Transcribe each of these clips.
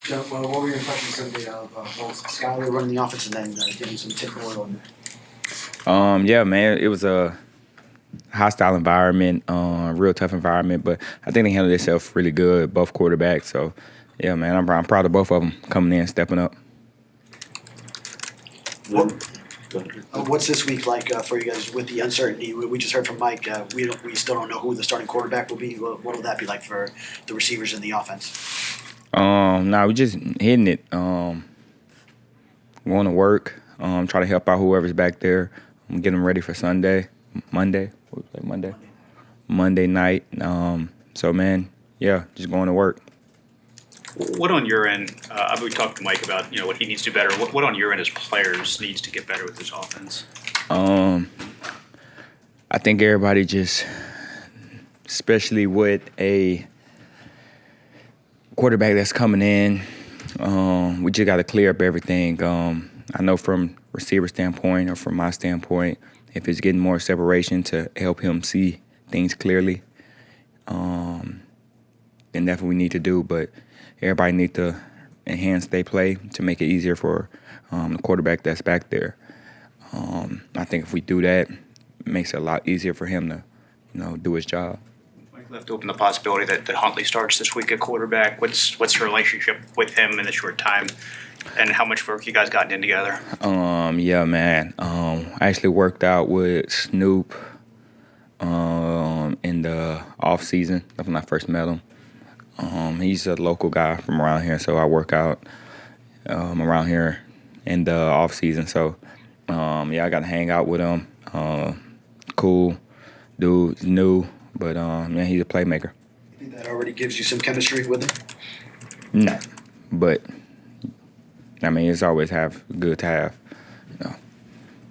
So, what were your impressions Sunday of both Skyler running the offense and then getting some tip oil in there? Yeah, man, it was a hostile environment, real tough environment, but I think they handled themselves really good, both quarterbacks. So, yeah, man, I'm proud of both of them coming in, stepping up. What's this week like for you guys with the uncertainty? We just heard from Mike. We still don't know who the starting quarterback will be. What will that be like for the receivers in the offense? We just hitting it. Going to work. Try to help out whoever's back there. Get them ready for Monday night. So man, yeah, just going to work. What on your end? We talked to Mike about what he needs to do better. What on your end as players needs to get better with this offense? I think everybody just, especially with a quarterback that's coming in, we just got to clear up everything. I know from receiver standpoint or from my standpoint, if it's getting more separation to help him see things clearly, then that's what we need to do. But everybody need to enhance their play to make it easier for the quarterback that's back there. I think if we do that, it makes it a lot easier for him to, do his job. Mike left open the possibility that Huntley starts this week at quarterback. What's your relationship with him in the short time, and how much work you guys gotten in together? Yeah, man. I actually worked out with Snoop in the off season. That's when I first met him. He's a local guy from around here, so I work out around here in the off season. So I got to hang out with him. Cool dude, new, but he's a playmaker. You think that already gives you some chemistry with him? No, but it's always good to have.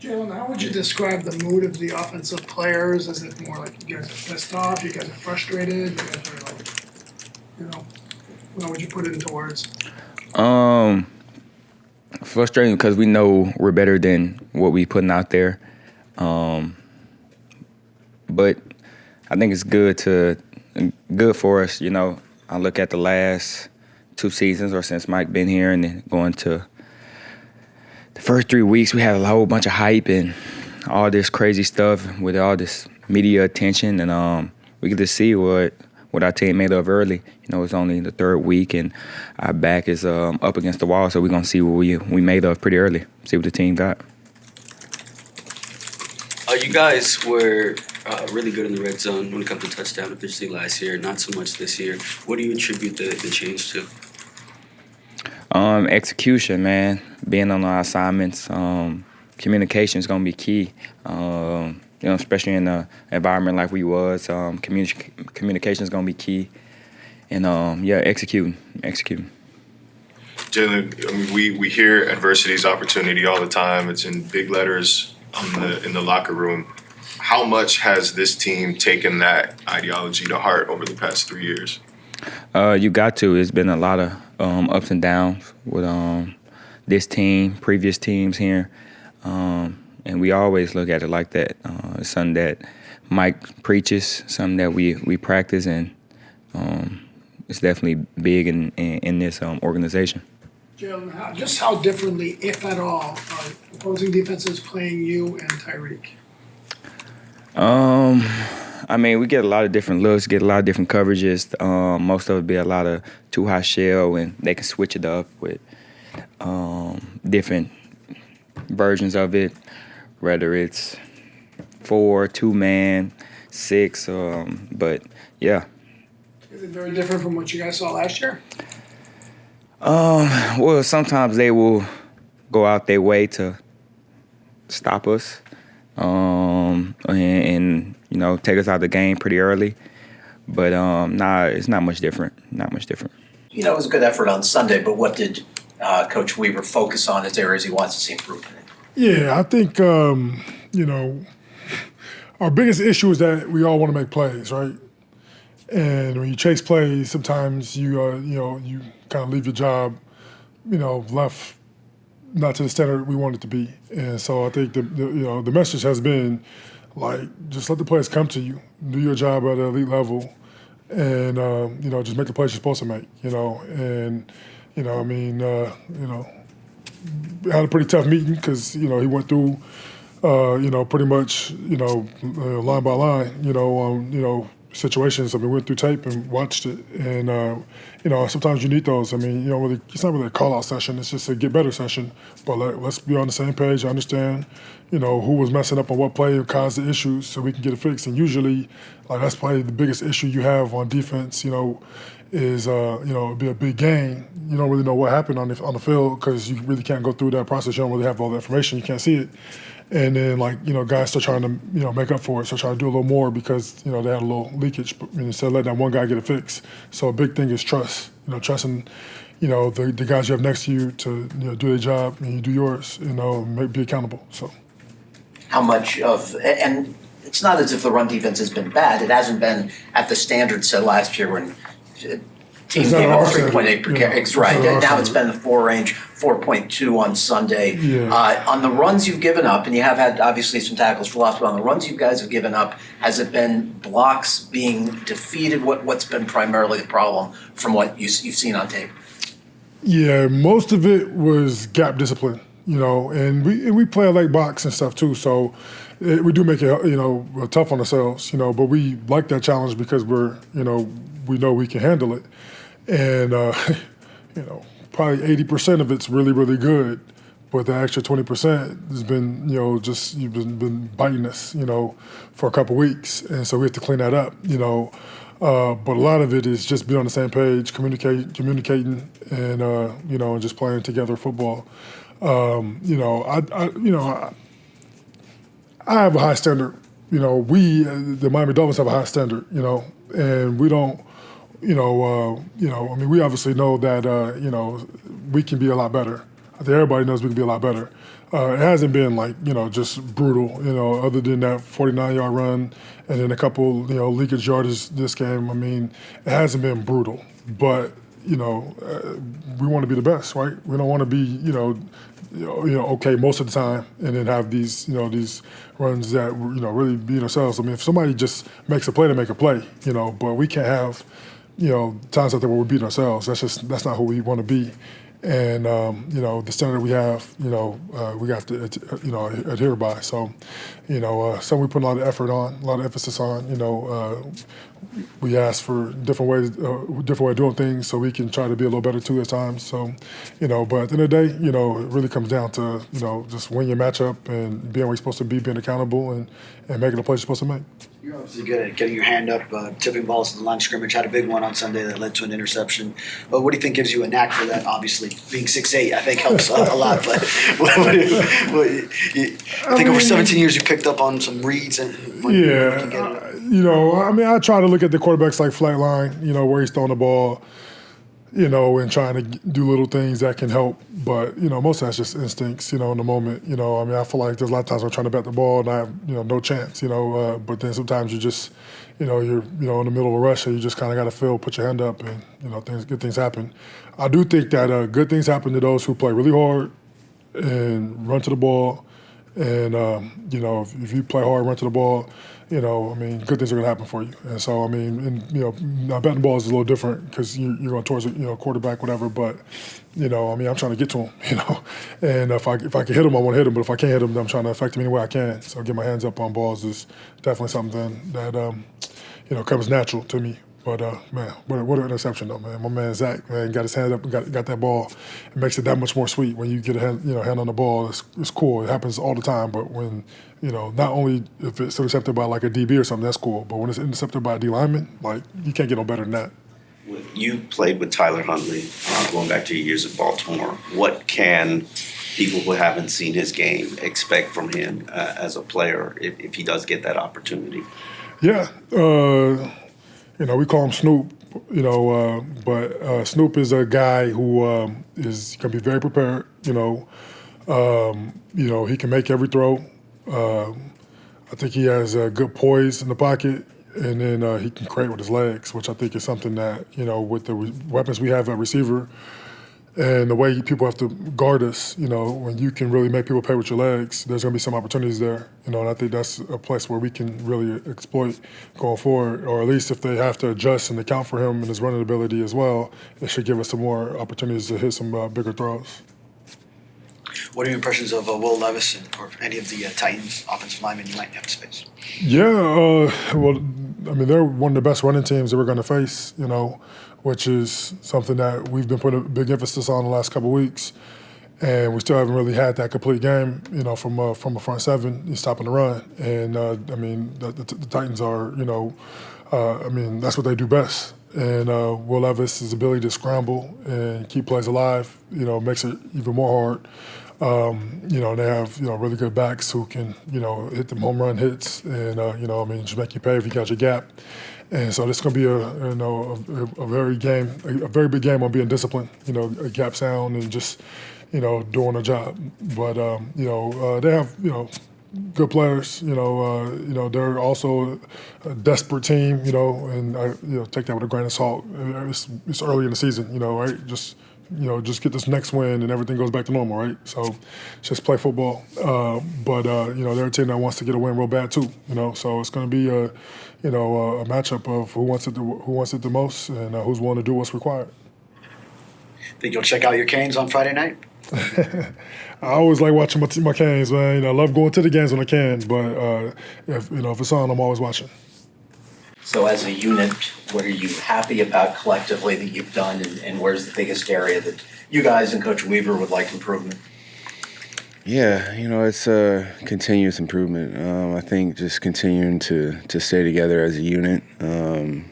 Jaylen, how would you describe the mood of the offensive players? Is it more like you guys are pissed off, you guys are frustrated, you guys are like, how would you put it into words? Frustrating because we know we're better than what we putting out there. But I think it's good for us, I look at the last 2 seasons or since Mike been here and then going to the first 3 weeks, we had a whole bunch of hype and all this crazy stuff with all this media attention, and we get to see what our team made of early. It's only the 3rd week, and our back is up against the wall, so we're going to see what we made of pretty early, see what the team got. You guys were really good in the red zone when it comes to touchdown efficiency last year, not so much this year. What do you attribute the change to? Execution, man. Being on our assignments. Communication is going to be key. Especially in an environment like we was. Communication is going to be key. And, executing. Jaylen, we hear adversity is opportunity all the time. It's in big letters in the locker room. How much has this team taken that ideology to heart over the past 3 years? You got to. It's been a lot of ups and downs with this team, previous teams here. And we always look at it like that. It's something that Mike preaches, something that we practice, and it's definitely big in this organization. Jaylen, how differently, if at all, are opposing defenses playing you and Tyreek? We get a lot of different looks, get a lot of different coverages. Most of it be a lot of too high shell, and they can switch it up with different versions of it, whether it's 4, 2-man, 6, but yeah. Is it very different from what you guys saw last year? Well, sometimes they will go out their way to stop us, and take us out of the game pretty early. But it's not much different. It was a good effort on Sunday, but what did Coach Weaver focus on as areas he wants to see improvement in? Yeah, I think our biggest issue is that we all want to make plays, right? And when you chase plays, sometimes you kind of leave your job, left not to the standard we want it to be. And so I think the message has been just let the players come to you, do your job at an elite level, and just make the plays you're supposed to make. And Had a pretty tough meeting because he went through pretty much line by line situations. I mean, we went through tape and watched it, and sometimes you need those. I mean, it's not really a call out session. It's just a get better session. But let's be on the same page. understand who was messing up on what play and caused the issues, so we can get it fixed. And usually, that's probably the biggest issue you have on defense. Is it'd be a big game. You don't really know what happened on the field because you really can't go through that process. You don't really have all the information. You can't see it. And then guys still trying to make up for it, so trying to do a little more because they had a little leakage. But instead of letting that one guy get it fixed. So a big thing is trust. Trusting the guys you have next to you to do their job and you do yours. Be accountable. So How much of, and it's not as if the run defense has been bad. It hasn't been at the standard set last year when teams gave up 3.8 per carry. Right. Now it's been the 4 range, 4.2 on Sunday. Yeah. On the runs you've given up, and you have had obviously some tackles for loss, but on the runs you guys have given up, has it been blocks being defeated? What's been primarily the problem from what you've seen on tape? Yeah, most of it was gap discipline, and we play a leg box and stuff too. So we do make it, tough on ourselves, but we like that challenge because we know we can handle it. And, probably 80% of it's really, really good. But the extra 20% has been, you've been biting us, for a couple weeks. And so we have to clean that up, But a lot of it is just being on the same page, communicating, and, and just playing together football. I have a high standard. We, the Miami Dolphins, have a high standard, and we don't, we obviously know that, we can be a lot better. I think everybody knows we can be a lot better. It hasn't been just brutal, other than that 49-yard run and then a couple, leakage yardage this game. I mean, it hasn't been brutal, but, we want to be the best, right? We don't want to be, okay most of the time and then have these, these runs that, really beat ourselves. I mean, if somebody just makes a play to make a play, but we can't have, times out there where we're beating ourselves. That's not who we want to be. And, the standard we have, we have to, adhere by. So, something we put a lot of effort on, a lot of emphasis on, we ask for different ways, different way of doing things so we can try to be a little better too at times. So, but at the end of the day, it really comes down to, just winning your matchup and being where you're supposed to be, being accountable and making the plays you're supposed to make. You're obviously good at getting your hand up, tipping balls to the line of scrimmage. Had a big one on Sunday that led to an interception. But what do you think gives you a knack for that? Obviously, being 6'8", I think helps a lot. But I think over 17 years you picked up on some reads and I try to look at the quarterbacks like flat line, where he's throwing the ball, and trying to do little things that can help. But, most of that's just instincts, in the moment. I feel like there's a lot of times I'm trying to bat the ball and I have, no chance, but then sometimes you just, you're, in the middle of a rush and you just kind of got to put your hand up and, good things happen. I do think that good things happen to those who play really hard and run to the ball. And, if you play hard, run to the ball, good things are going to happen for you. And so, now batting the ball is a little different because you're going towards quarterback, whatever. But, I'm trying to get to him, And if I can hit him, I want to hit him. But if I can't hit him, then I'm trying to affect him any way I can. So get my hands up on balls is definitely something that, comes natural to me. But, what an interception, though, man. My man Zach, man, got his hand up and got that ball. It makes it that much more sweet when you get a hand on the ball. It's cool. It happens all the time. But when, not only if it's intercepted by like a DB or something, that's cool. But when it's intercepted by a D lineman, you can't get no better than that. You played with Tyler Huntley going back to your years at Baltimore. What can people who haven't seen his game expect from him as a player if he does get that opportunity? Yeah. We call him Snoop, but Snoop is a guy who is going to be very prepared, he can make every throw. I think he has good poise in the pocket, and then he can create with his legs, which I think is something that, with the weapons we have at receiver And the way people have to guard us, when you can really make people pay with your legs, there's going to be some opportunities there. And I think that's a place where we can really exploit going forward, or at least if they have to adjust and account for him and his running ability as well, it should give us some more opportunities to hit some bigger throws. What are your impressions of Will Levis or any of the Titans offensive linemen you might have to space? Yeah, they're one of the best running teams that we're going to face, which is something that we've been putting a big emphasis on the last couple of weeks. And we still haven't really had that complete game, from a front seven, stopping the run. And, the Titans are, that's what they do best. And Will Levis' ability to scramble and keep plays alive, makes it even more hard. They have, really good backs who can, hit them home run hits and, just make you pay if you got your gap. And so this is going to be a very big game on being disciplined, a gap sound and just, doing a job. But, they have, good players, they're also a desperate team, and I, take that with a grain of salt. It's early in the season, right? Just get this next win and everything goes back to normal, right? So just play football. But they're a team that wants to get a win real bad too, So it's going to be a matchup of who wants it the most and who's willing to do what's required. Think you'll check out your Canes on Friday night? I always like watching my Canes, man. I love going to the games when I can, but if it's on, I'm always watching. So as a unit, what are you happy about collectively that you've done, and where's the biggest area that you guys and Coach Weaver would like improvement? Yeah, it's a continuous improvement. I think just continuing to stay together as a unit, and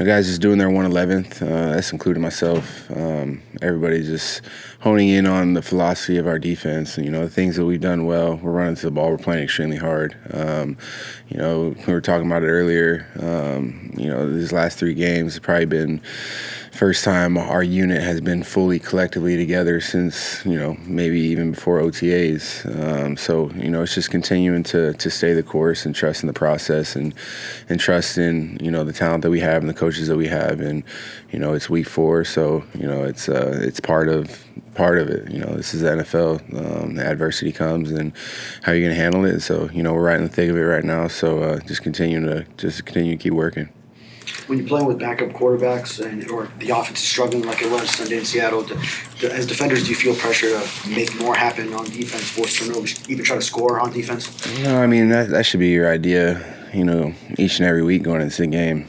guys just doing their 111th. That's including myself. Everybody just honing in on the philosophy of our defense. The things that we've done well. We're running to the ball. We're playing extremely hard. We were talking about it earlier. These last 3 games have probably been first time our unit has been fully collectively together since, maybe even before OTAs. So, it's just continuing to stay the course and trust in the process and trust in, the talent that we have and the coaches that we have. And, it's week 4, so, it's part of it. This is the NFL. The adversity comes and how you're going to handle it. So, we're right in the thick of it right now. So just continue to keep working. When you're playing with backup quarterbacks or the offense is struggling like it was Sunday in Seattle, as defenders, do you feel pressure to make more happen on defense, force turnovers, even try to score on defense? No, that should be your idea, each and every week going into the game.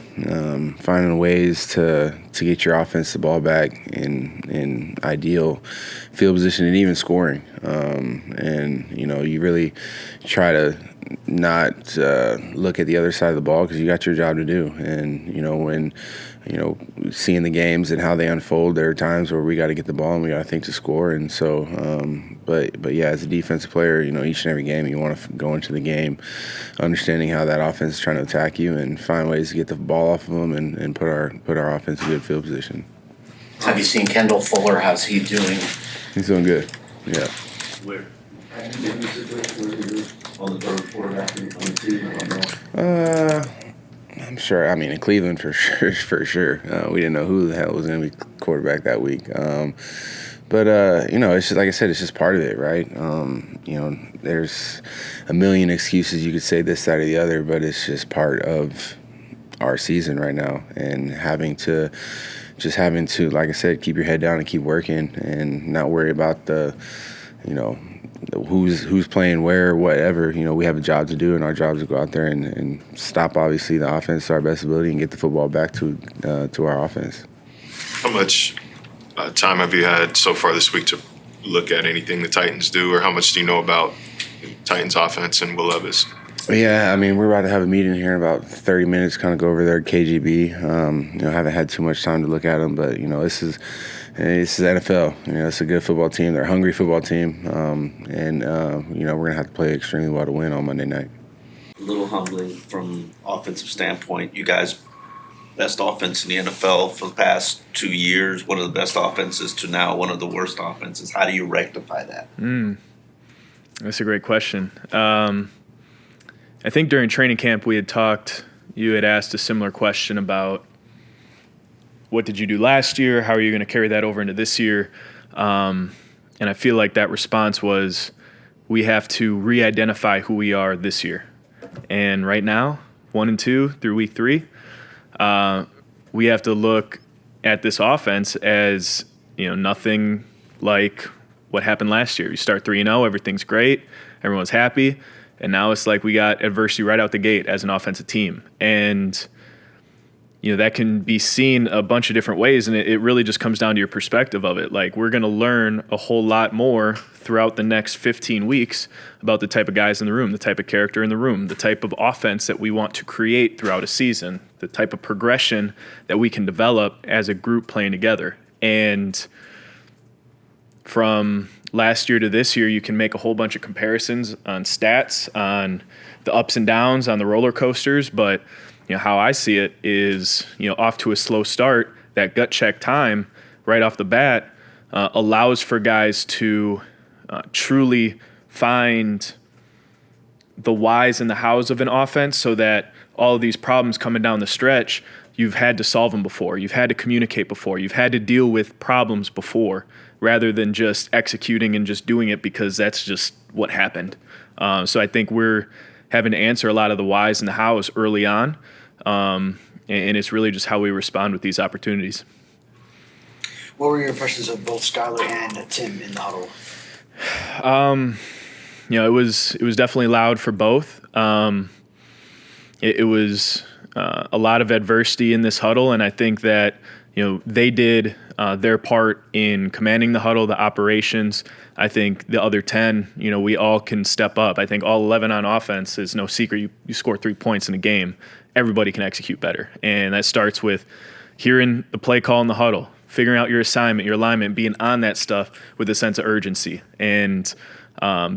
Finding ways to get your offense the ball back in ideal field position and even scoring. You really try to not look at the other side of the ball because you got your job to do. And, when, seeing the games and how they unfold, there are times where we got to get the ball and we got to think to score. And so, but yeah, as a defensive player, each and every game you want to go into the game understanding how that offense is trying to attack you and find ways to get the ball off of them and put our offense in good field position. Have you seen Kendall Fuller? How's he doing? He's doing good, yeah. Where? On the third quarterback on the team? I'm sure. In Cleveland for sure. We didn't know who the hell was going to be quarterback that week. But it's just like I said, it's just part of it, right? There's a million excuses you could say this, that, or the other, but it's just part of our season right now, and having to, like I said, keep your head down and keep working, and not worry about the, who's playing where, whatever. We have a job to do, and our job is to go out there and stop, obviously, the offense to our best ability and get the football back to our offense. How much time have you had so far this week to look at anything the Titans do, or how much do you know about Titans offense and Will Levis? Yeah, we're about to have a meeting here in about 30 minutes, kind of go over there at KGB. Haven't had too much time to look at them, but, this is NFL. It's a good football team. They're a hungry football team. We're going to have to play extremely well to win on Monday night. A little humbling from offensive standpoint. You guys, best offense in the NFL for the past 2 years, one of the best offenses to now one of the worst offenses. How do you rectify that? That's a great question. I think during training camp we had talked, you had asked a similar question about what did you do last year? How are you going to carry that over into this year? And I feel like that response was, we have to re-identify who we are this year. And right now, 1 and 2 through week 3, we have to look at this offense as, nothing like what happened last year. You start 3-0, everything's great, everyone's happy, and now it's like we got adversity right out the gate as an offensive team. And that can be seen a bunch of different ways, and it really just comes down to your perspective of it. Like, we're going to learn a whole lot more throughout the next 15 weeks about the type of guys in the room, the type of character in the room, the type of offense that we want to create throughout a season, the type of progression that we can develop as a group playing together. And from last year to this year, you can make a whole bunch of comparisons on stats, on the ups and downs, on the roller coasters, but how I see it is, off to a slow start, that gut check time right off the bat allows for guys to truly find the whys and the hows of an offense, so that all of these problems coming down the stretch, you've had to solve them before. You've had to communicate before. You've had to deal with problems before, rather than just executing and just doing it because that's just what happened. So I think we're having to answer a lot of the whys and the hows early on. And it's really just how we respond with these opportunities. What were your impressions of both Skylar and Tim in the huddle? It was definitely loud for both. It was a lot of adversity in this huddle, and I think that they did their part in commanding the huddle, the operations. I think the other 10, we all can step up. I think all 11 on offense is no secret. You score 3 points in a game, everybody can execute better. And that starts with hearing the play call in the huddle, figuring out your assignment, your alignment, being on that stuff with a sense of urgency, and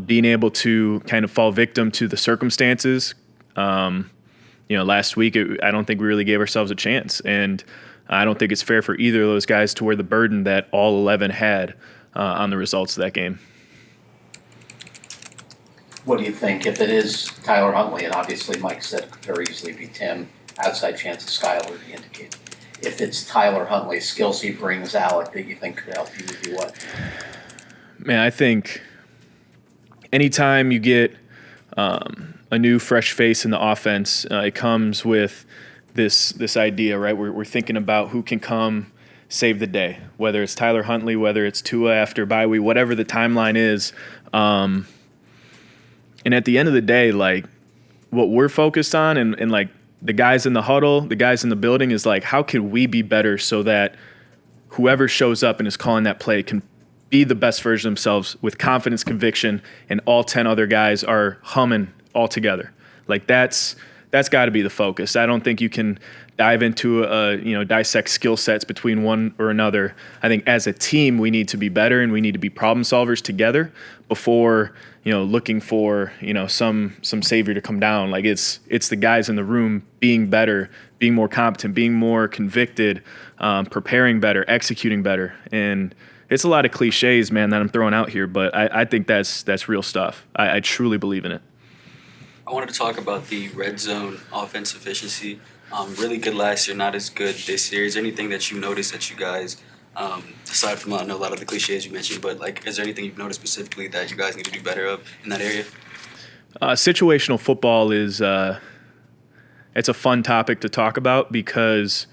being able to kind of fall victim to the circumstances. Last week, I don't think we really gave ourselves a chance. And I don't think it's fair for either of those guys to wear the burden that all 11 had on the results of that game. What do you think if it is Tyler Huntley, and obviously Mike said it could very easily be Tim, outside chance of Skylar, he indicated. If it's Tyler Huntley, skills he brings, Alec, that you think could help you do what? Man, I think anytime you get a new fresh face in the offense, it comes with this idea, right? We're thinking about who can come save the day, whether it's Tyler Huntley, whether it's Tua after bye week, whatever the timeline is. And at the end of the day, like, what we're focused on and like the guys in the huddle, the guys in the building, is like, how can we be better so that whoever shows up and is calling that play can be the best version of themselves with confidence, conviction, and all 10 other guys are humming all together. Like, that's got to be the focus. I don't think you can dive into dissect skill sets between one or another. I think as a team we need to be better, and we need to be problem solvers together before looking for some savior to come down. Like, it's the guys in the room being better, being more competent, being more convicted, preparing better, executing better. And it's a lot of cliches, man, that I'm throwing out here, but I think that's real stuff. I truly believe in it. I wanted to talk about the red zone offense efficiency. Really good last year, not as good this year. Is there anything that you noticed that you guys, aside from I know a lot of the cliches you mentioned, but like, is there anything you've noticed specifically that you guys need to do better of in that area? Situational football is it's a fun topic to talk about because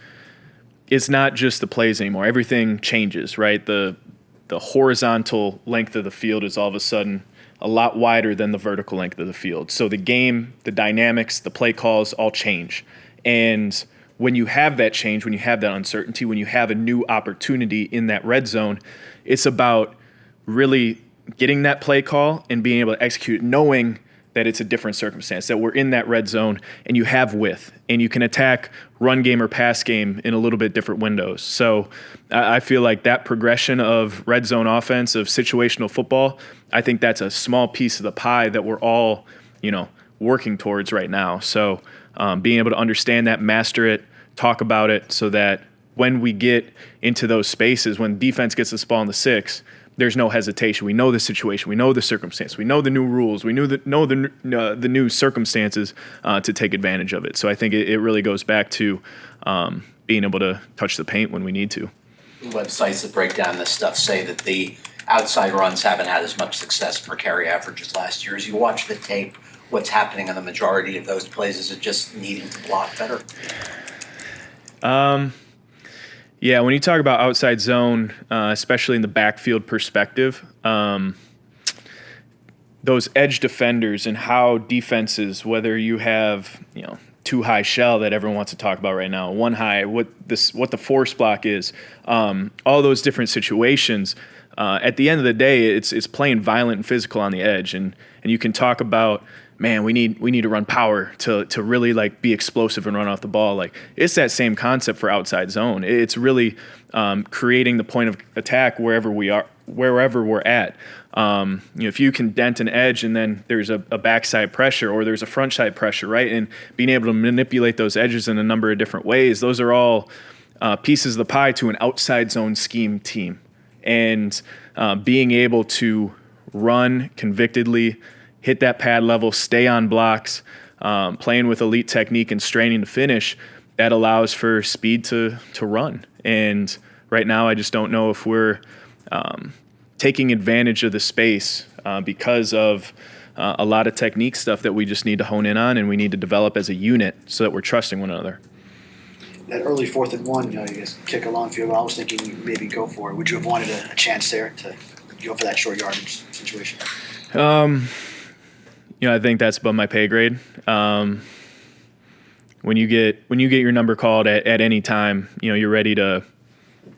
it's not just the plays anymore. Everything changes, right? The horizontal length of the field is all of a sudden a lot wider than the vertical length of the field. So the game, the dynamics, the play calls all change. And when you have that change, when you have that uncertainty, when you have a new opportunity in that red zone, it's about really getting that play call and being able to execute, knowing that it's a different circumstance, that we're in that red zone and you have width and you can attack run game or pass game in a little bit different windows. So I feel like that progression of red zone offense, of situational football, I think that's a small piece of the pie that we're all, working towards right now. So being able to understand that, master it, talk about it, so that when we get into those spaces, when defense gets this ball in the 6, there's no hesitation. We know the situation. We know the circumstance. We know the new rules. We know the new circumstances to take advantage of it. So I think it really goes back to being able to touch the paint when we need to. Websites that break down this stuff say that the outside runs haven't had as much success per carry averages last year. As you watch the tape, what's happening on the majority of those plays? Is it just needing to block better? Yeah, when you talk about outside zone, especially in the backfield perspective, those edge defenders and how defenses, whether you have, two high shell that everyone wants to talk about right now, one high, what the force block is, all those different situations. At the end of the day, it's playing violent and physical on the edge, and you can talk about, man, we need to run power to really like be explosive and run off the ball. Like, it's that same concept for outside zone. It's really creating the point of attack wherever we're at. If you can dent an edge and then there's a backside pressure or there's a front side pressure, right? And being able to manipulate those edges in a number of different ways, those are all pieces of the pie to an outside zone scheme team. And being able to run convictedly, hit that pad level, stay on blocks, playing with elite technique and straining to finish, that allows for speed to run. And right now I just don't know if we're taking advantage of the space because of a lot of technique stuff that we just need to hone in on and we need to develop as a unit so that we're trusting one another. That early 4th and 1, I guess, kick a long field, I was thinking you maybe go for it. Would you have wanted a chance there to go for that short yardage situation? I think that's above my pay grade. When you get your number called at any time, you're ready to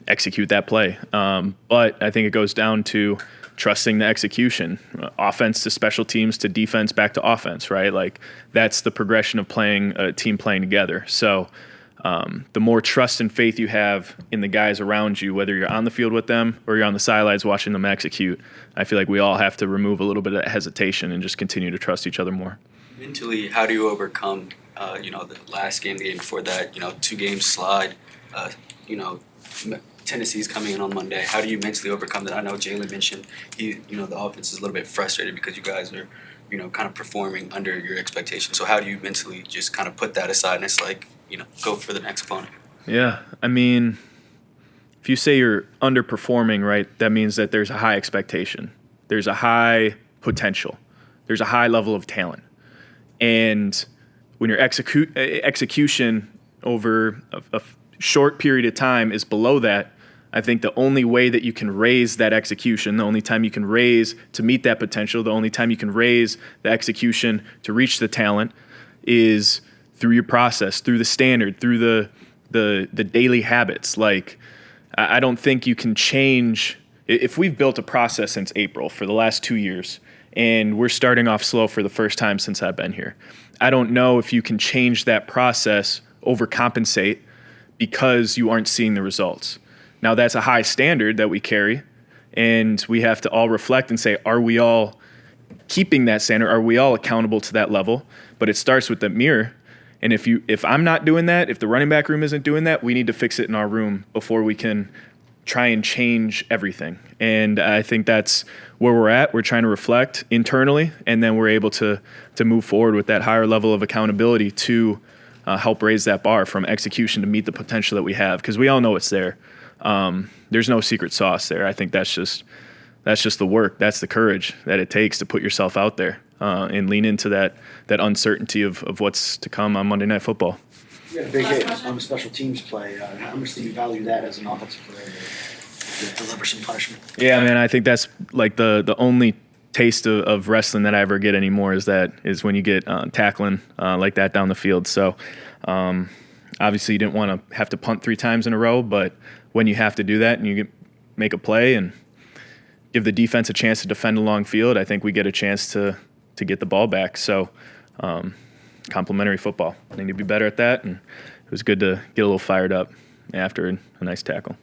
execute that play. But I think it goes down to trusting the execution, offense to special teams to defense back to offense, right? Like, that's the progression of playing a team playing together. So the more trust and faith you have in the guys around you, whether you're on the field with them or you're on the sidelines watching them execute, I feel like we all have to remove a little bit of that hesitation and just continue to trust each other more. Mentally, how do you overcome, the last game, the game before that, 2-game slide, Tennessee's coming in on Monday. How do you mentally overcome that? I know Jaylen mentioned the offense is a little bit frustrated because you guys are, kind of performing under your expectations. So how do you mentally just kind of put that aside and it's like, go for the next opponent? Yeah, I mean, if you say you're underperforming, right, that means that there's a high expectation. There's a high potential. There's a high level of talent. And when your execution over a short period of time is below that, I think the only way that you can raise that execution, the only time you can raise to meet that potential, the only time you can raise the execution to reach the talent is through your process, through the standard, through the daily habits. Like, I don't think you can change. If we've built a process since April for the last 2 years and we're starting off slow for the first time since I've been here, I don't know if you can change that process, overcompensate because you aren't seeing the results. Now, that's a high standard that we carry, and we have to all reflect and say, are we all keeping that standard? Are we all accountable to that level? But it starts with the mirror. And if I'm not doing that, if the running back room isn't doing that, we need to fix it in our room before we can try and change everything. And I think that's where we're at. We're trying to reflect internally, and then we're able to move forward with that higher level of accountability to help raise that bar from execution to meet the potential that we have, because we all know it's there. There's no secret sauce there. I think that's just the work. That's the courage that it takes to put yourself out there and lean into that uncertainty of what's to come on Monday Night Football. You had a big hit on the special teams play. How much do you value that as an offensive player to deliver some punishment? Yeah, man, I think that's like the only taste of wrestling that I ever get anymore is when you get tackling like that down the field. So obviously you didn't want to have to punt 3 times in a row, but when you have to do that and you make a play and give the defense a chance to defend a long field, I think we get a chance to get the ball back. So complimentary football. I need to be better at that, and it was good to get a little fired up after a nice tackle.